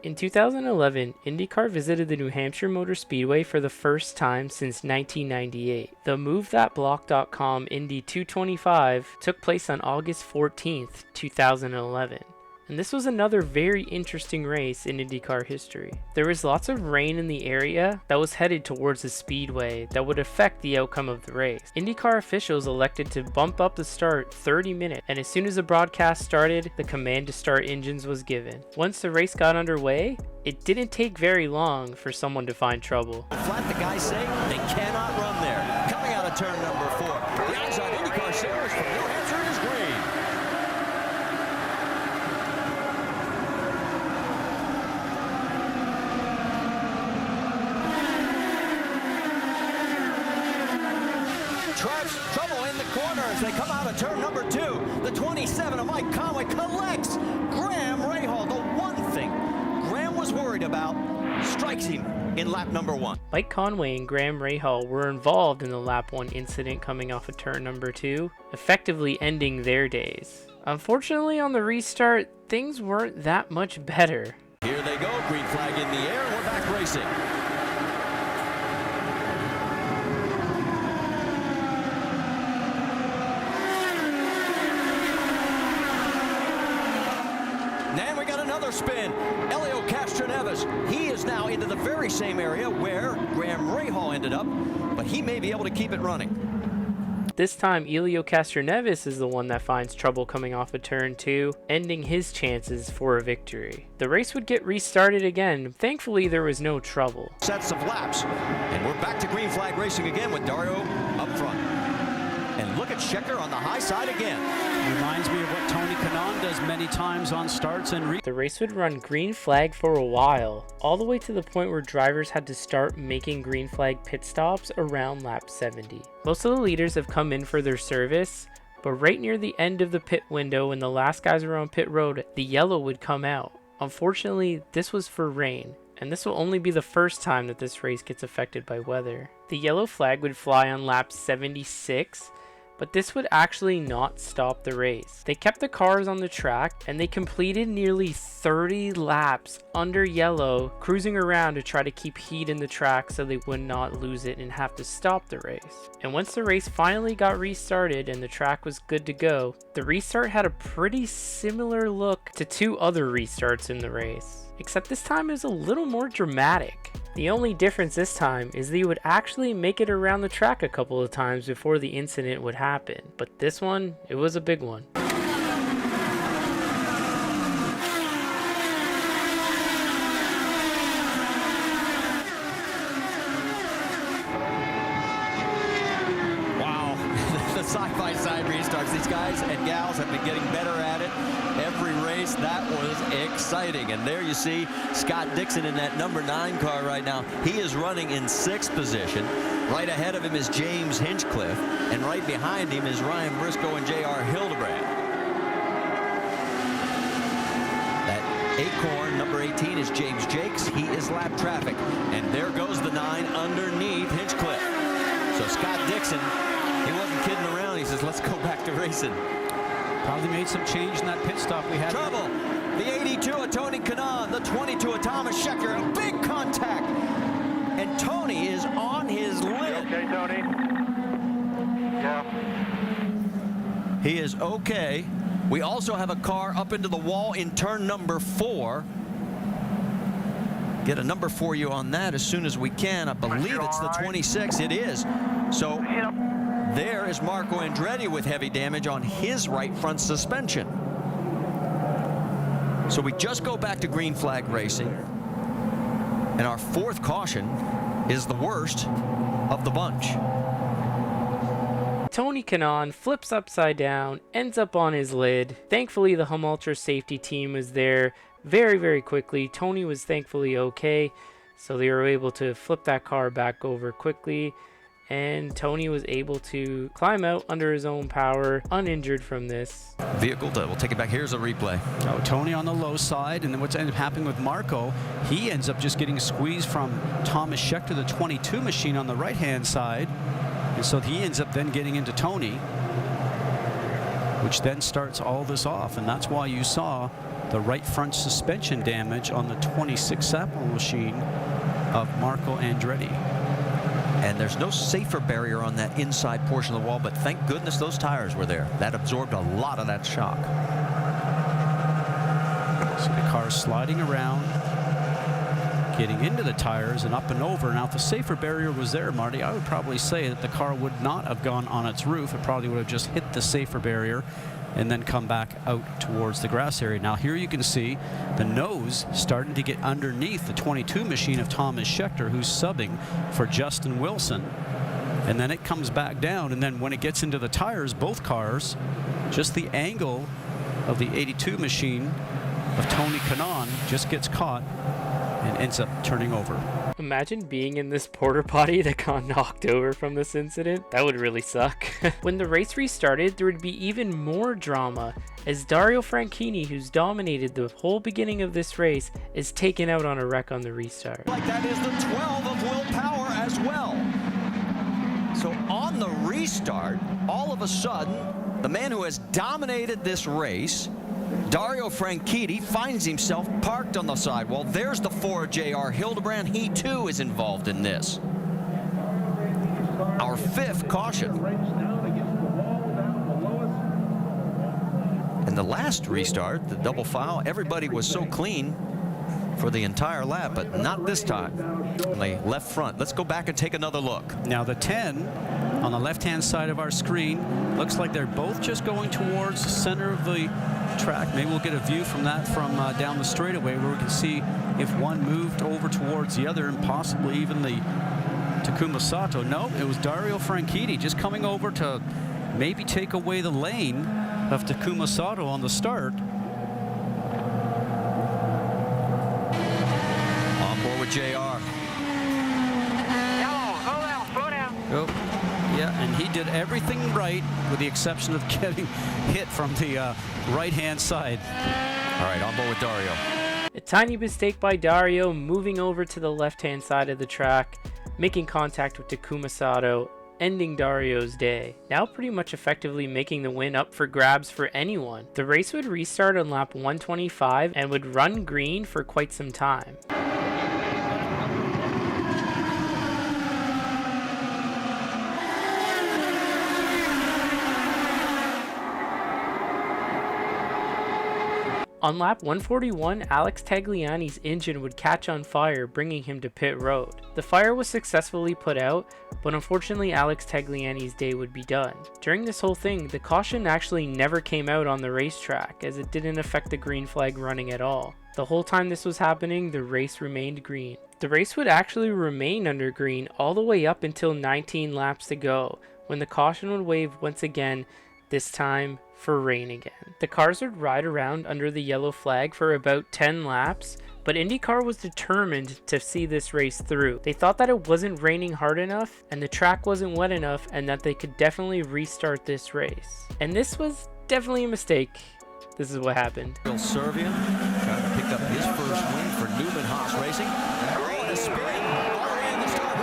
In 2011, IndyCar visited the New Hampshire Motor Speedway for the first time since 1998. The MoveThatBlock.com Indy 225 took place on August 14th, 2011. And this was another very interesting race in IndyCar history. There was lots of rain in the area that was headed towards the speedway that would affect the outcome of the race. IndyCar officials elected to bump up the start 30 minutes, and as soon as the broadcast started, the command to start engines was given. Once the race got underway, it didn't take very long for someone to find trouble. Flat, the guys say they cannot run there. Coming out of turn number 4. The outside IndyCar sailors from New Hampshire is green. Trouble in the corner as they come out of turn number 2. The 27 of Mike Conway collects Graham Rahal. The one thing Graham was worried about strikes him in lap number 1. Mike Conway and Graham Rahal were involved in the lap 1 incident coming off of turn number 2, effectively ending their days. Unfortunately, on the restart, things weren't that much better. Here they go, green flag in the air, and we're back racing. And we got another spin. Elio Castroneves, he is now into the very same area where Graham Rahal ended up, but he may be able to keep it running. This time, Elio Castroneves is the one that finds trouble coming off of turn 2, ending his chances for a victory. The race would get restarted again. Thankfully, there was no trouble. Sets of laps, and we're back to green flag racing again with Dario up front. And look at Scheckter on the high side again. Reminds me of what Tony Kanaan does many times on starts and The race would run green flag for a while, all the way to the point where drivers had to start making green flag pit stops around lap 70. Most of the leaders have come in for their service, but right near the end of the pit window when the last guys were on pit road, the yellow would come out. Unfortunately, this was for rain, and this will only be the first time that this race gets affected by weather. The yellow flag would fly on lap 76, but this would actually not stop the race. They kept the cars on the track and they completed nearly 30 laps under yellow, cruising around to try to keep heat in the track so they would not lose it and have to stop the race. And once the race finally got restarted and the track was good to go, the restart had a pretty similar look to 2 other restarts in the race, except this time it was a little more dramatic. The only difference this time is they would actually make it around the track a couple of times before the incident would happen. But this one, it was a big one. Wow, the side-by-side restarts. These guys and gals have been getting better at it every race. That was exciting. And there you see Scott Dixon in that number 9 car right now. He is running in 6th position. Right ahead of him is James Hinchcliffe, and right behind him is Ryan Briscoe and J.R. Hildebrand. That acorn, number 18, is James Jakes. He is lap traffic. And there goes the 9 underneath Hinchcliffe. So Scott Dixon, he wasn't kidding around. He says, let's go back to racing. probably made some change in that pit stop we had. Trouble. The 82 of Tony Kanaan, the 22 of Thomas Scheckter, a big contact. And Tony is on his lid. Okay, Tony? Yeah. He is okay. We also have a car up into the wall in turn number 4. Get a number for you on that as soon as we can. I believe it's the 26. It is. So there is Marco Andretti with heavy damage on his right front suspension. So we just go back to green flag racing. And our 4th caution is the worst of the bunch. Tony Kanaan flips upside down, ends up on his lid. Thankfully, the Hum Ultra safety team was there very quickly. Tony was thankfully okay, so they were able to flip that car back over quickly, and Tony was able to climb out under his own power, uninjured from this. Vehicle, we'll take it back. Here's a replay. Oh, Tony on the low side, and then what's ended up happening with Marco, he ends up just getting squeezed from Thomas Scheckter, the 22 machine on the right-hand side. And so he ends up then getting into Tony, which then starts all this off. And that's why you saw the right front suspension damage on the 26 sample machine of Marco Andretti. And there's no safer barrier on that inside portion of the wall, but thank goodness those tires were there. That absorbed a lot of that shock. So the car's sliding around, getting into the tires and up and over. Now, if the safer barrier was there, Marty, I would probably say that the car would not have gone on its roof. It probably would have just hit the safer barrier and then come back out towards the grass area. Now, here you can see the nose starting to get underneath the 22 machine of Thomas Scheckter, who's subbing for Justin Wilson. And then it comes back down, and then when it gets into the tires, both cars, just the angle of the 82 machine of Tony Kanaan just gets caught and ends up turning over. Imagine being in this porta potty that got knocked over from this incident. That would really suck. When the race restarted, there would be even more drama as Dario Franchitti, who's dominated the whole beginning of this race, is taken out on a wreck on the restart. Like that is the 12 of Will Power as well. So on the restart, all of a sudden, the man who has dominated this race, Dario Franchitti, finds himself parked on the sidewall. There's the 4 J.R. Hildebrand. He too is involved in this. Our 5th caution. And the last restart, the double foul, everybody was so clean for the entire lap, but not this time. On the left front. Let's go back and take another look. Now the 10 on the left-hand side of our screen looks like they're both just going towards the center of the track. Maybe we'll get a view from that from down the straightaway where we can see if one moved over towards the other and possibly even the Takuma Sato. No, it was Dario Franchitti just coming over to maybe take away the lane of Takuma Sato on the start. On board with JR. Slow down. Oh, yeah, and he did everything right with the exception of getting hit from the right-hand side. All right, on board with Dario. A tiny mistake by Dario, moving over to the left-hand side of the track, making contact with Takuma Sato, ending Dario's day. Now pretty much effectively making the win up for grabs for anyone. The race would restart on lap 125 and would run green for quite some time. On lap 141, Alex Tagliani's engine would catch on fire, bringing him to pit road. The fire was successfully put out, but unfortunately Alex Tagliani's day would be done. During this whole thing, the caution actually never came out on the racetrack, as it didn't affect the green flag running at all. The whole time this was happening, the race remained green. The race would actually remain under green all the way up until 19 laps to go, when the caution would wave once again, this time for rain again. The cars would ride around under the yellow flag for about 10 laps, but IndyCar was determined to see this race through. They thought that it wasn't raining hard enough and the track wasn't wet enough and that they could definitely restart this race. And this was definitely a mistake. This is what happened. Bill Servian trying to pick up his first win for Newman Haas Racing. Green is spinning. Already in the start.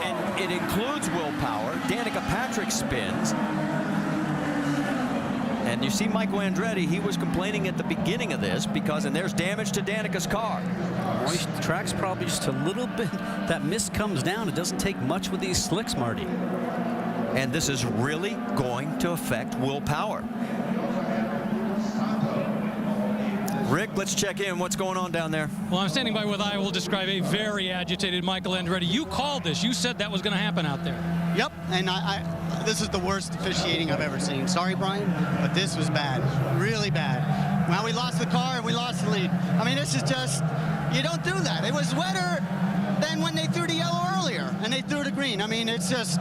And it includes Will Power. Danica Patrick spins. And you see Michael Andretti, he was complaining at the beginning of this because, and there's damage to Danica's car. The track's probably just a little bit, that mist comes down. It doesn't take much with these slicks, Marty. And this is really going to affect Will Power. Rick, let's check in. What's going on down there? Well, I'm standing by what I will describe a very agitated Michael Andretti. You called this. You said that was going to happen out there. Yep, and this is the worst officiating I've ever seen. Sorry, Brian, but this was bad, really bad. Well, we lost the car and we lost the lead. I mean, this is just, you don't do that. It was wetter than when they threw the yellow earlier, and they threw the green. I mean, it's just...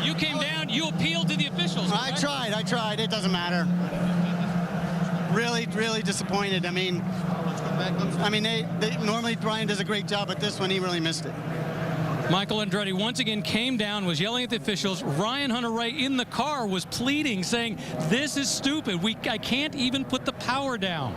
you came down, you appealed to the officials. I tried. It doesn't matter. Really, really disappointed. I mean, they normally Brian does a great job, but this one he really missed it. Michael Andretti once again came down, was yelling at the officials. Ryan Hunter-Reay in the car was pleading, saying, "This is stupid. I can't even put the power down."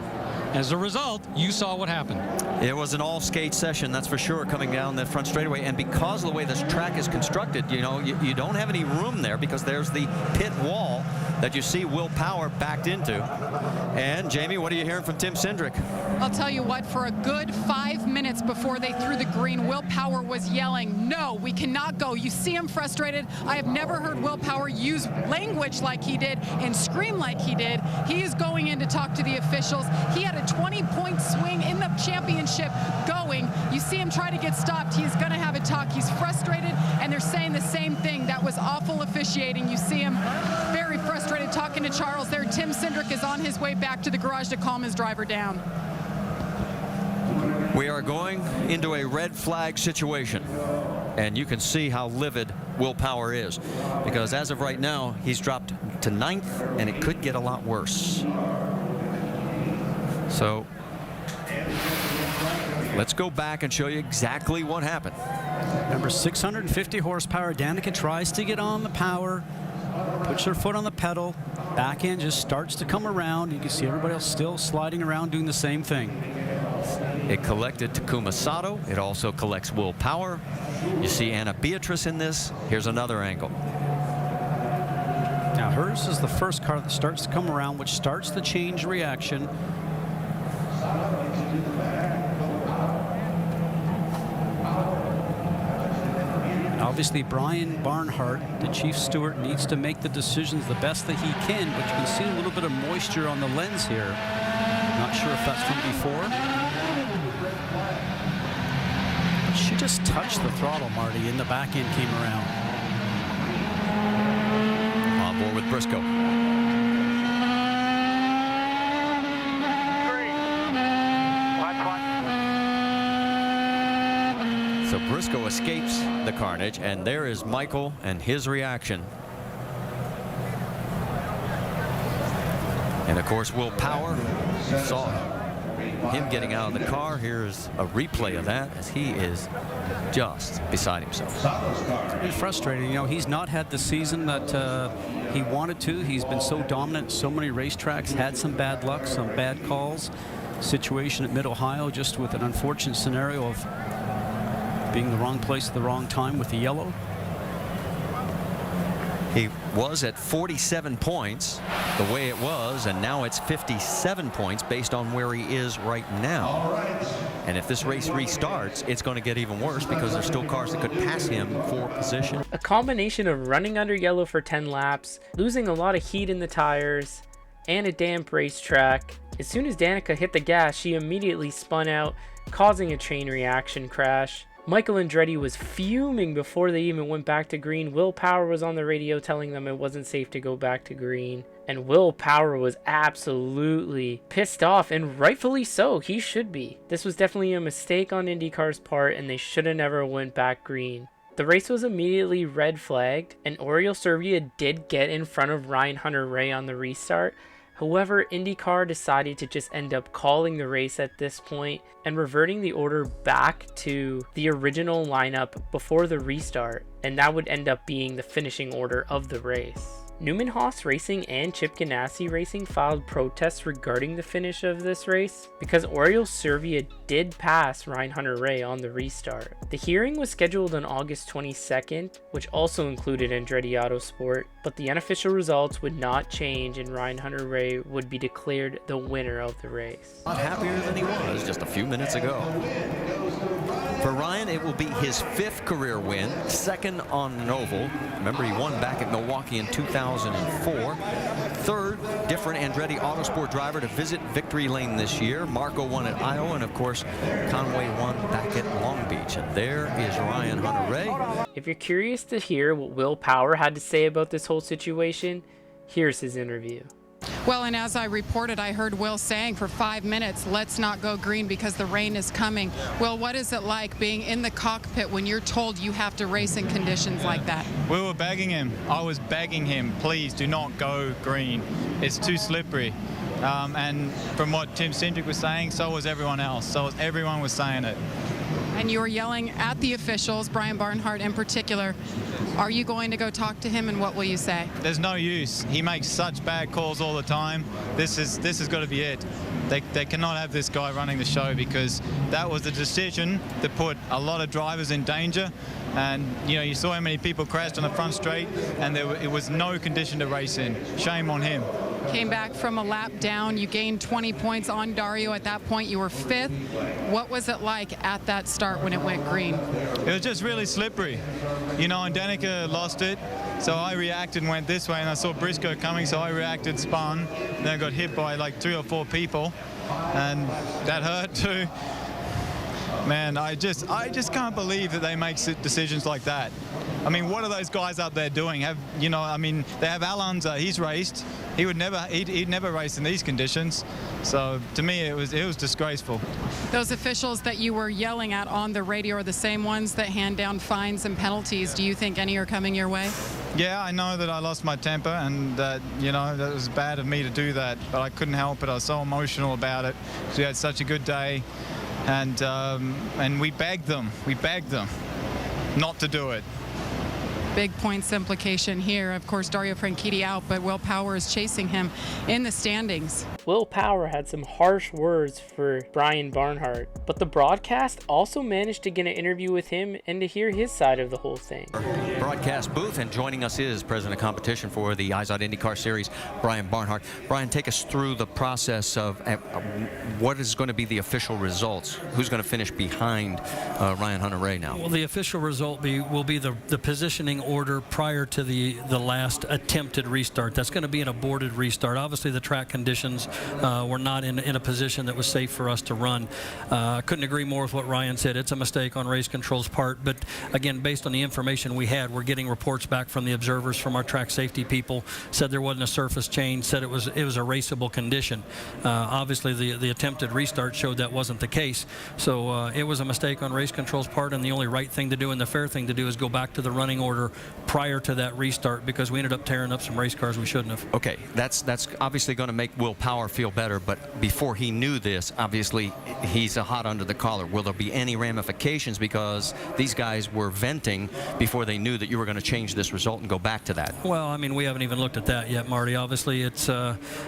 As a result, you saw what happened. It was an all-skate session, that's for sure, coming down that front straightaway. And because of the way this track is constructed, you know, you don't have any room there because there's the pit wall. that you see Will Power backed into. And Jamie, what are you hearing from Tim Cindric? I'll tell you what, for a good 5 minutes before they threw the green, Will Power was yelling, "No, we cannot go." You see him frustrated. I have never heard Will Power use language like he did and scream like he did. He is going in to talk to the officials. He had a 20-point swing in the championship going. You see him try to get stopped. He's going to have a talk. He's frustrated, and they're saying the same thing. That was awful officiating. You see him very frustrated talking to Charles there. Tim Cindric is on his way back to the garage to calm his driver down. We are going into a red flag situation, and you can see how livid Will Power is, because as of right now, he's dropped to 9th, and it could get a lot worse. So let's go back and show you exactly what happened. Number 650 horsepower. Danica tries to get on the power, puts her foot on the pedal. Back end just starts to come around. You can see everybody else still sliding around doing the same thing. It collected Takuma Sato. It also collects Will Power. You see Anna Beatrice in this. Here's another angle. Now hers is the first car that starts to come around, which starts the change reaction. Obviously, Brian Barnhart, the chief steward, needs to make the decisions the best that he can, but you can see a little bit of moisture on the lens here. Not sure if that's from before. But she just touched the throttle, Marty, and the back end came around. On board with Briscoe. So Briscoe escapes the carnage, and there is Michael and his reaction. And of course, Will Power saw him getting out of the car. Here's a replay of that as he is just beside himself. It's frustrating. You know, he's not had the season that he wanted to. He's been so dominant, so many racetracks, had some bad luck, some bad calls. Situation at Mid-Ohio, just with an unfortunate scenario of being the wrong place at the wrong time with the yellow. He was at 47 points the way it was, and now it's 57 points based on where he is right now. And if this race restarts, it's going to get even worse because there's still cars that could pass him for position. A combination of running under yellow for 10 laps, losing a lot of heat in the tires, and a damp racetrack. As soon as Danica hit the gas, she immediately spun out, causing a chain reaction crash. Michael Andretti was fuming before they even went back to green. Will Power was on the radio telling them it wasn't safe to go back to green. And Will Power was absolutely pissed off, and rightfully so. He should be. This was definitely a mistake on IndyCar's part, and they should have never went back green. The race was immediately red flagged, and Oriol Servia did get in front of Ryan Hunter-Reay on the restart. However, IndyCar decided to just end up calling the race at this point and reverting the order back to the original lineup before the restart, and that would end up being the finishing order of the race. Newman Haas Racing and Chip Ganassi Racing filed protests regarding the finish of this race because Oriol Servia did pass Ryan Hunter-Reay on the restart. The hearing was scheduled on August 22nd, which also included Andretti Autosport, but the unofficial results would not change and Ryan Hunter-Reay would be declared the winner of the race. Not happier than he was just a few minutes ago. For Ryan, it will be his 5th career win, 2nd on an oval. Remember, he won back at Milwaukee in 2004. 3rd different Andretti Autosport driver to visit victory lane this year. Marco won at Iowa, and of course, Conway won back at Long Beach. And there is Ryan Hunter-Reay. If you're curious to hear what Will Power had to say about this whole situation, here's his interview. Well, and as I reported, I heard Will saying for 5 minutes, let's not go green because the rain is coming. Will, what is it like being in the cockpit when you're told you have to race in conditions like that? We were begging him. I was begging him, please do not go green. It's too slippery. And from what Tim Cindric was saying, so was everyone else. So everyone was saying it. And you were yelling at the officials, Brian Barnhart in particular. Are you going to go talk to him, and what will you say? There's no use. He makes such bad calls all the time. This has got to be it. They cannot have this guy running the show, because that was the decision that put a lot of drivers in danger. And you saw how many people crashed on the front straight, and it was no condition to race in. Shame on him. Came back from a lap down. You gained 20 points on Dario. At that point, you were 5th. What was it like at that start when it went green? It was just really slippery. And Danica lost it, so I reacted and went this way, and I saw Briscoe coming, so I reacted, spun, then I got hit by like 3 or 4 people, and that hurt too. Man, I just can't believe that they make decisions like that. I mean, what are those guys up there doing? They have Alonso. He's raced. He'd never race in these conditions. So to me, it was disgraceful. Those officials that you were yelling at on the radio are the same ones that hand down fines and penalties. Do you think any are coming your way? Yeah, I know that I lost my temper, and that was bad of me to do that. But I couldn't help it. I was so emotional about it. We had such a good day, and we begged them not to do it. Big points implication here. Of course, Dario Franchitti out, but Will Power is chasing him in the standings. Will Power had some harsh words for Brian Barnhart, but the broadcast also managed to get an interview with him and to hear his side of the whole thing. Broadcast booth, and joining us is President of Competition for the Eyes on IndyCar Series, Brian Barnhart. Brian, take us through the process of what is going to be the official results. Who's going to finish behind Ryan Hunter-Reay now? Well, the official result will be the positioning order prior to the last attempted restart. That's going to be an aborted restart. Obviously, the track conditions were not in a position that was safe for us to run. I couldn't agree more with what Ryan said. It's a mistake on race control's part, but again, based on the information we had, we're getting reports back from the observers, from our track safety people, said there wasn't a surface change, said it was a raceable condition. Obviously, the attempted restart showed that wasn't the case, so it was a mistake on race control's part, and the only right thing to do and the fair thing to do is go back to the running order prior to that restart, because we ended up tearing up some race cars we shouldn't have. Okay, that's obviously going to make Will Power feel better, but before he knew this, obviously he's hot under the collar. Will there be any ramifications, because these guys were venting before they knew that you were going to change this result and go back to that? Well, I mean, we haven't even looked at that yet, Marty. Obviously, it's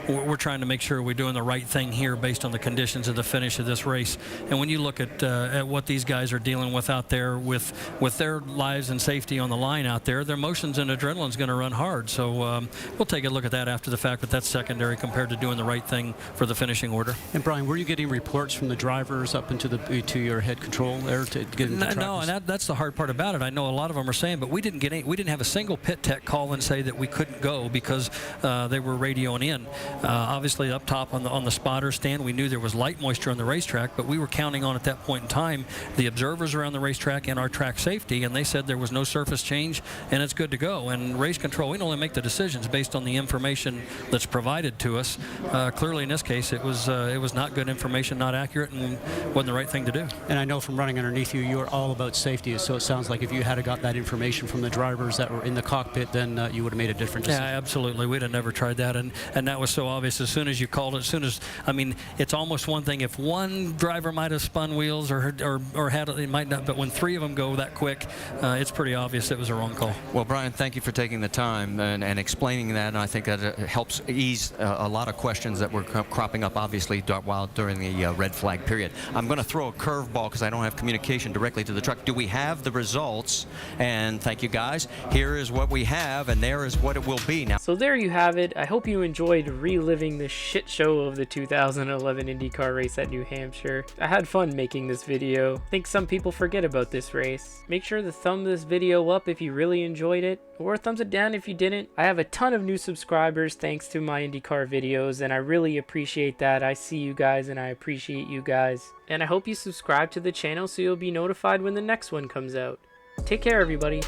we're trying to make sure we're doing the right thing here based on the conditions of the finish of this race. And when you look at what these guys are dealing with out there, with their lives and safety on the line out there, their emotions and adrenaline's going to run hard. So we'll take a look at that after the fact, but that's secondary compared to doing the right thing for the finishing order. And Brian, were you getting reports from the drivers up into to your head control there to get into the track? No, and that's the hard part about it. I know a lot of them are saying, but we didn't have a single pit tech call and say that we couldn't go because they were radioing in. Obviously, up top on the spotter stand, we knew there was light moisture on the racetrack, but we were counting on at that point in time the observers around the racetrack and our track safety, and they said there was no surface change and it's good to go. And race control, we can only make the decisions based on the information that's provided to us. Clearly, in this case, it was not good information, not accurate, and wasn't the right thing to do. And I know from running underneath you, you're all about safety. So it sounds like if you had got that information from the drivers that were in the cockpit, then you would have made a different decision. Yeah, absolutely. We'd have never tried that, and that was so obvious. As soon as you called it, I mean, it's almost one thing if one driver might have spun wheels or had it might not, but when 3 of them go that quick, it's pretty obvious it was a wrong call. Well, Brian, thank you for taking the time and explaining that, and I think that it helps ease a lot of questions that were cropping up, obviously, during the red flag period. I'm going to throw a curveball because I don't have communication directly to the truck. Do we have the results? And thank you, guys. Here is what we have, and there is what it will be now. So there you have it. I hope you enjoyed reliving the shit show of the 2011 IndyCar race at New Hampshire. I had fun making this video. I think some people forget about this race. Make sure to thumb this video up if you really enjoyed it, or thumbs it down if you didn't. I have a ton of new subscribers thanks to my IndyCar videos, and I really appreciate that. I see you guys and I appreciate you guys. And I hope you subscribe to the channel so you'll be notified when the next one comes out. Take care, everybody.